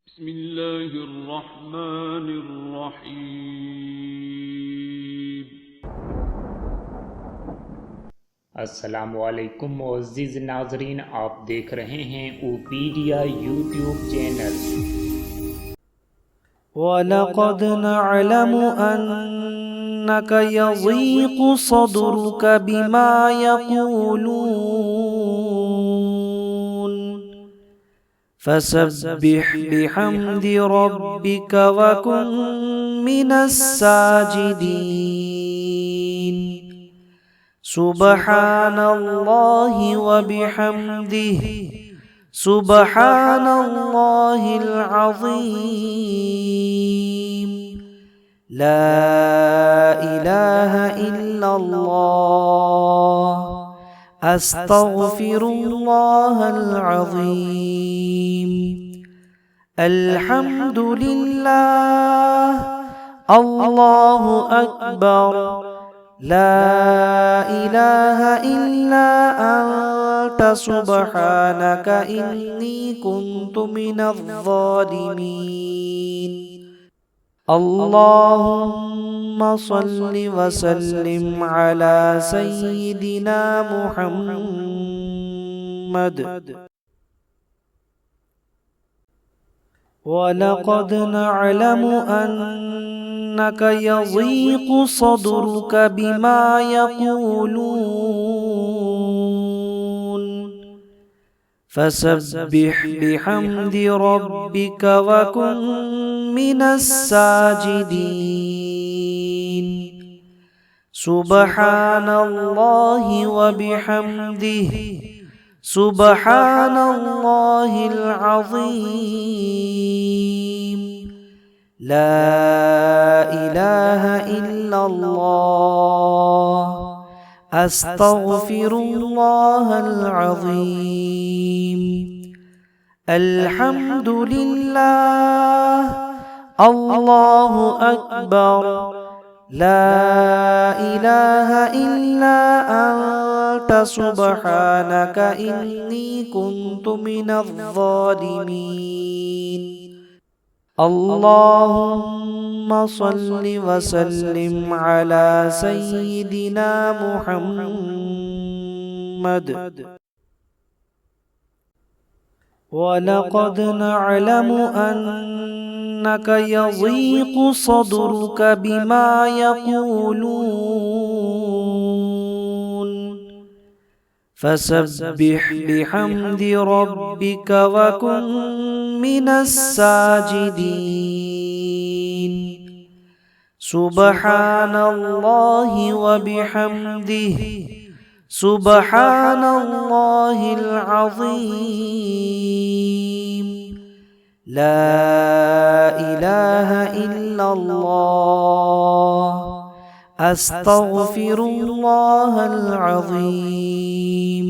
بسم الله الرحمن الرحیم۔ अस्सलामुअलैकुम मुअज़्ज़िज़ नाज़रीन, आप देख रहे हैं ओपीडिया यूट्यूब चैनल। वलक़द नअलमु अन्नक यज़ीक़ु सदरुक बिमा यक़ूलून फसब्बिह बिहम्दि रब्बिक वकुन मिनस साजिदीन। सुब्हानल्लाहि व बिहम्दिहि सुब्हानल्लाहिल अज़ीम। ला इलाहा इल्लल्लाह अस्तग़फिरुल्लाहल अज़ीम। अल्हम्दुलिल्लाह अल्लाहु अकबर। ला इलाहा इल्ला अंत सुब्हानक इन्नी कुन्तु मिनज़्ज़ालिमीन। अल्लाहुम्मा सल्लि व सल्लिम अला सय्यिदिना मुहम्मद। वलक़द नअलमु अन्नक यज़ीक़ु सदरुक बिमा यक़ूलून फसब्बिह बिहम्दि रब्बिक वकुन मिनस साजिदीन। सुब्हानल्लाहि व बिहम्दिहि सुब्हानल्लाहिल अज़ीम। ला इलाहा इल्लल्लाह अस्तग़फिरुल्लाहल अज़ीम। अल्हम्दुलिल्लाह अल्लाहु अकबर। ला इलाहा इल्ला अंत सुब्हानक इन्नी कुन्तु मिनज़्ज़ालिमीन। अल्लाहुम्मा सल्लि व सल्लिम अला सय्यिदिना मुहम्मद। वलक़द नअलमु अन्नक यज़ीक़ु सदरुक बिमा यक़ूलून फसब्बिह बिहम्दि रब्बिक वकुन मिनस साजिदीन। सुब्हानल्लाहि व बिहम्दिहि सुब्हानल्लाहिल अज़ीम। ला इलाहा इल्लल्लाह अस्तग़फिरुल्लाहल अज़ीम।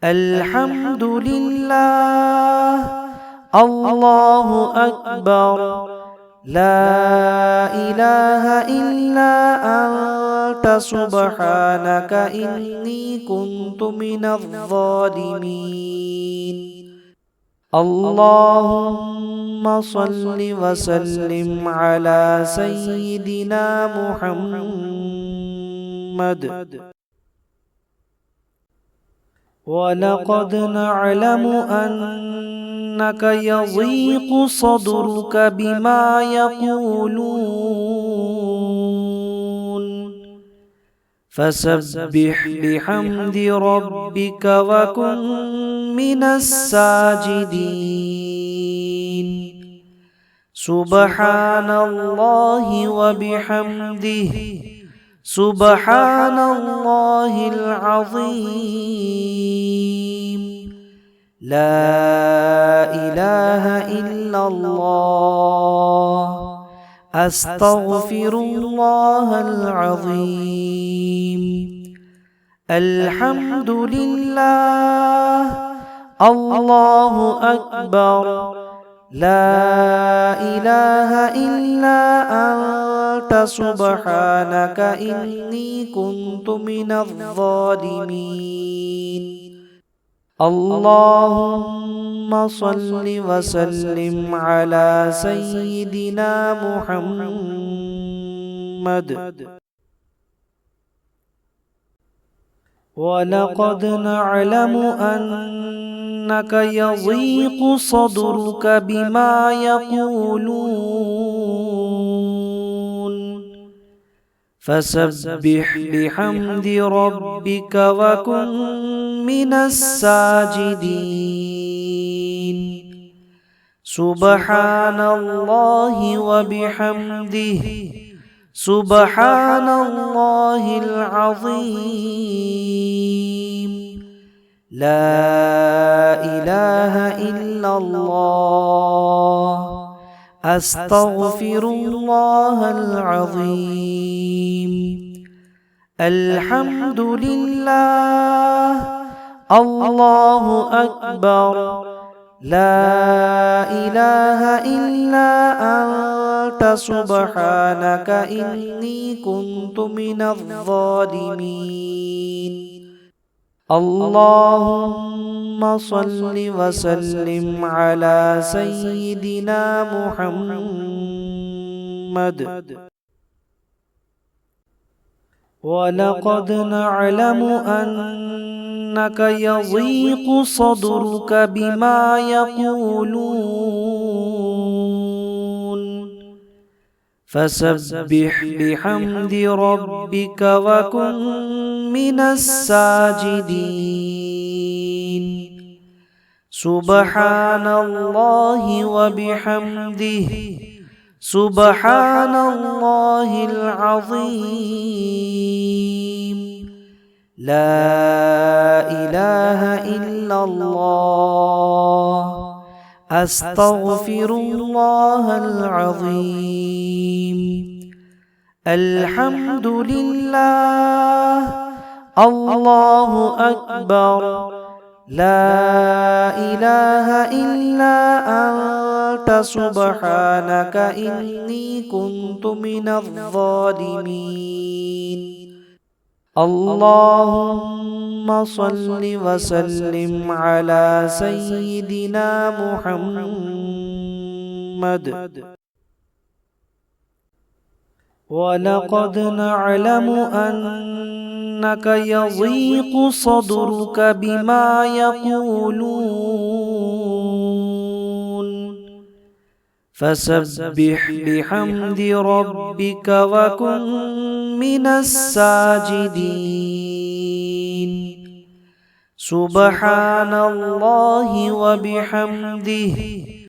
अल्हम्दुलिल्लाह अल्लाहु अकबर। ला इलाहा इल्ला अंत सुब्हानक इन्नी कुन्तु मिनज़्ज़ालिमीन। अल्लाहुम्मा सल्लि व सल्लिम अला सय्यिदिना मुहम्मद। वलक़द नअलमु अन्नक यज़ीक़ु सदरुक बिमा यक़ूलून फसब्बिह बिहम्दि रब्बिक वकुन मिनस साजिदीन। सुब्हानल्लाहि व बिहम्दिहि सुब्हानल्लाहिल अज़ीम। ला इलाहा इल्लल्लाह अस्तग़फिरुल्लाहल अज़ीम। अल्हम्दुलिल्लाह अल्लाहु अकबर। ला इलाहा इल्ला अंत सुब्हानक इन्नी कुन्तु मिनज़्ज़ालिमीन। اللهم صل وسلم على سيدنا محمد. ولقد نعلم أنك يضيق صدرك بما يقولون فسبح بحمد ربك وكن من الساجدين. سبحان الله وبحمده سبحان الله العظيم. لا إله إلا الله أستغفر الله العظيم. الحمد لله الله أكبر لا إله إلا أنت سبحانك إني كنت من الظالمين. اللهم صل وسلم على سيدنا محمد. ولقد نعلم أنك يضيق صدرك بما يقولون فسبح بحمد ربك وكن من الساجدين. سبحان الله وبحمده سبحان الله العظيم. لا إله إلا الله أستغفر الله العظيم. الحمد لله الله أكبر لا إله إلا أنت سبحانك إني كنت من الظالمين. اللهم صل وسلم على سيدنا محمد. ولقد نعلم أنك يضيق صدرك بما يقولون فسبح بحمد ربك وكن من الساجدين. سبحان الله وبحمده